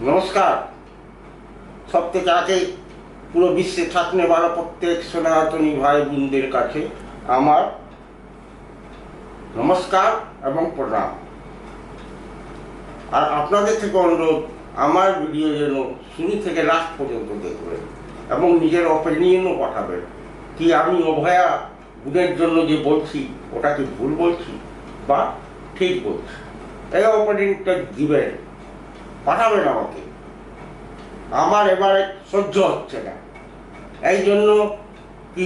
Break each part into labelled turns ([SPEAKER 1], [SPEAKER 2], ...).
[SPEAKER 1] नमस्कार। सब থেকে আগে পুরো বিশ্বে থাকনে वाला প্রত্যেক সনাতনী ভাই বোনদের কাছে আমার নমস্কার এবং প্রণাম। আর আপনাদের থেকে অনুরোধ আমার ভিডিও যেন শুরু থেকে লাস্ট পর্যন্ত দেখবেন এবং নিজের অপিনিয়নও পাঠাবেন কি আমি অভয়া গুণের জন্য যে বলছি ওটা কি ভুল বলছি বা ঠিক বলছি, এই অপিনিয়নটা দিবেন, পাঠাবেন আমাকে। আমার এবারে সহ্য হচ্ছে না, এই জন্য কি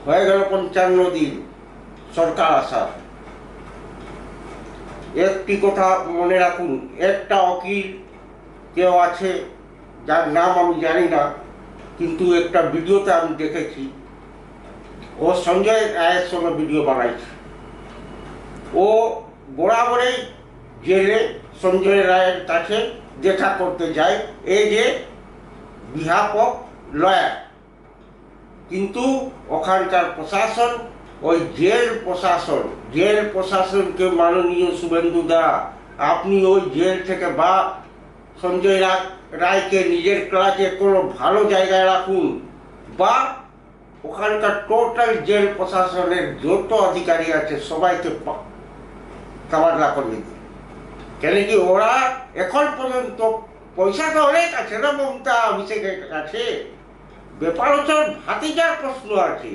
[SPEAKER 1] হয়ে গেল 55 দিন সরকার আসার। একটি কথা মনে রাখুন, একটা উকিল কেউ আছে যার নাম আমি জানি না, কিন্তু একটা ভিডিওতে আমি দেখেছি ও সঞ্জয় রায়ের সঙ্গে ভিডিও বানাইছে। ও বরাবরই জেলে সঞ্জয় রায়ের কাছে দেখা করতে যায় এই যে বিহাফ অফ লয়ার, কিন্তু ওখানকার প্রশাসন ওই জেল প্রশাসনকে মাননীয় শুভেন্দু দা আপনি ওই জেল থেকে বা সঞ্জয় রায়কে নিজের ক্লাসে কোনো ভালো জায়গায় রাখুন, বা ওখানকার টোটাল জেল প্রশাসনের যত অধিকারী আছে সবাইকে তাবাদলা করে দিন। কেন কি ওরা এখন পর্যন্ত পয়সা তো অনেক আছে না মমতা অভিষেকের কাছে, ব্যাপার হচ্ছে ভাতিজার প্রশ্ন আছে,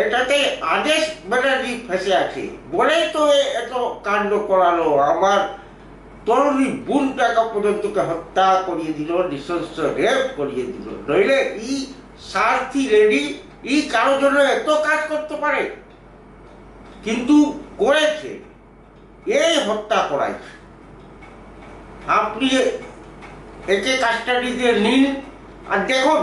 [SPEAKER 1] এটাতে আদেশ ব্যানার্জি ফেসে আছে বলেই তো এত কাণ্ড করালো। আমার তরুণী বোনটাকে পর্যন্ত হত্যা করিয়ে দিল, নৃশংস রেপ করিয়ে দিল। নইলে ই স্বার্থী রেডি ই কারোর জন্য এত কাজ করতে পারে, কিন্তু করেছে, এই হত্যা করাইছে। আপনি একে কাস্টাডিতে নিন আর দেখুন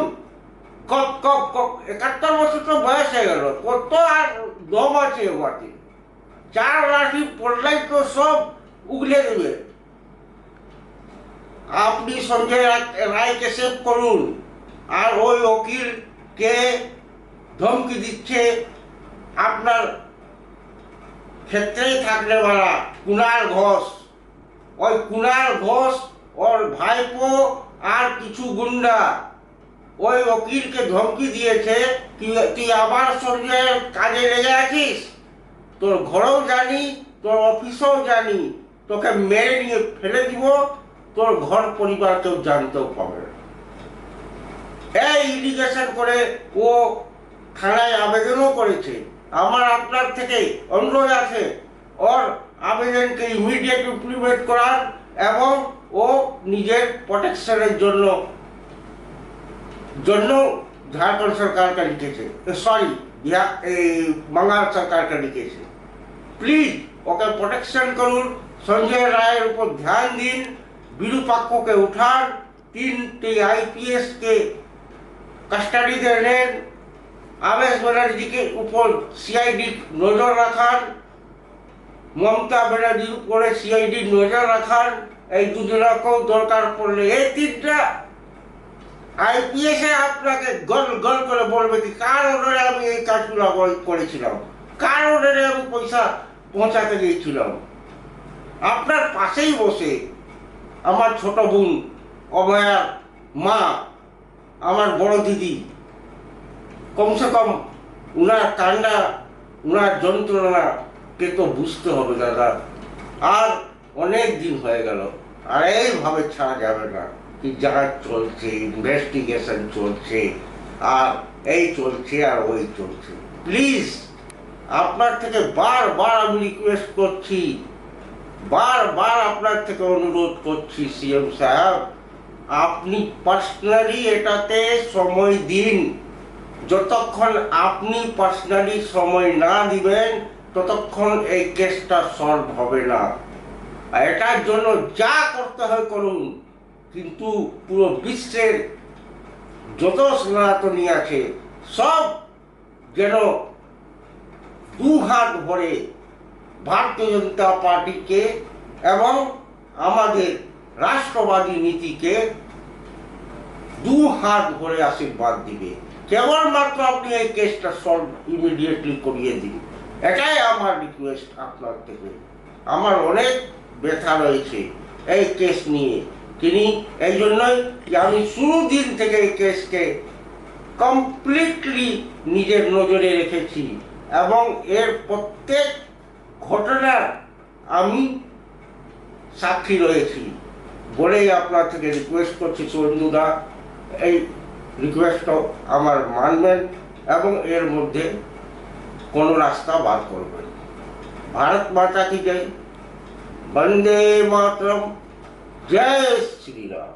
[SPEAKER 1] 71 বছর তো বয়স হয়ে গেল, কত আর দম আছে ওয়াতে, 4 লাঠি পড়লেই তো সব উগলে দেবে। আপনি সঞ্জয় রায়কে সেভ করুন। আর ওই উকিলকে ধমকি দিচ্ছে আপনার ক্ষেত্রেই থাকলে বলা কুণাল ঘোষ, ওই কুণাল ঘোষ ওর ভাইপো আর কিছু গুন্ডা ওই উকিলকে ধমকি দিয়েছে তুই আবার সঞ্জয়ের কাজে লেগে আছিস, তোর ঘরেও জানি, তোর অফিসেও জানি, তোকে মেরে নিয়ে ফেলে দিব, তোর ঘর পরিবার কেউ জানতেও পাবে না। এই ইলিগেশন করে ও থানায় আবেদনও করেছে। আমার আপনার থেকে অনুরোধ আছে ওর আবেদনকে ইমিডিয়েট ইমপ্লিমেন্ট করার, এবং ও নিজের প্রোটেকশনের জন্য ঝাড়খণ্ড সরকারকে লিখেছে, সরি বাংলার সরকারকে লিখেছে। প্লিজ ওকে প্রোটেকশন করুন, সঞ্জয় রায়ের উপর ধ্যান দিন, বিরূপাক্ষকে উঠান, 3টে আইপিএসকে কাস্টাডিতে নেন, আবেশ ব্যানার্জিকে উপর সিআইডি নজর রাখান, মমতা ব্যানার্জির উপরে সিআইডি নজর রাখান, এই দুজনকেও দরকার পড়লে এই 3টা আইপিএসে আপনাকে গল গল করে বলবে কি কার অর্ডারে আমি এই কাজগুলো করেছিলাম, কার অর্ডারে আমি পয়সা পৌঁছাতে গিয়েছিলাম। আপনার পাশেই বসে আমার ছোট বোন অভয়ার মা, আমার বড় দিদি, কমসে কম উনার কান্না, উনার যন্ত্রণাকে তো বুঝতে হবে দাদা। আর অনেক দিন হয়ে গেল, আর এইভাবে ছাড়া যাবে না। কি জাহাজ চলছে, ইনভেস্টিগেশন চলছে, আর এই চলছে আর ওই চলছে। প্লিজ আপনার থেকে বারবার আমি রিকোয়েস্ট করছি, বারবার আপনার থেকে অনুরোধ করছি সিএম সাহেব, আপনি পার্সোনালি এটাতে সময় দিন। যতক্ষণ আপনি পার্সোনালি সময় না দিবেন ততক্ষণ এই কেসটা সলভ হবে না। এটার জন্য যা করতে হয় করুন, কিন্তু পুরো বিশ্বের যত সনাতনী আছে সব যেন 2 হাত ভরে ভারতীয় জনতা পার্টিকে এবং আমাদের রাষ্ট্রবাদী নীতিকে 2 হাত ভরে আশীর্বাদ দিবে। কেবলমাত্র আপনি এই কেসটা সলভ ইমিডিয়েটলি করিয়ে দিন, এটাই আমার রিকোয়েস্ট আপনার থেকে। আমার অনেক ব্যথা রয়েছে এই কেস নিয়ে, তিনি এই জন্যই যে আমি শুরু দিন থেকে এই কেসকে কমপ্লিটলি নিজের নজরে রেখেছি এবং এর প্রত্যেক ঘটনার আমি সাক্ষী রয়েছি বলেই আপনার থেকে রিকোয়েস্ট করছি শুভেন্দুদা, এই রিকোয়েস্টও আমার মানবেন এবং এর মধ্যে কোনো রাস্তা বার করবেন। ভারত মাতা কি জয়, বন্দে মাতরম, জয় শ্রীরাম।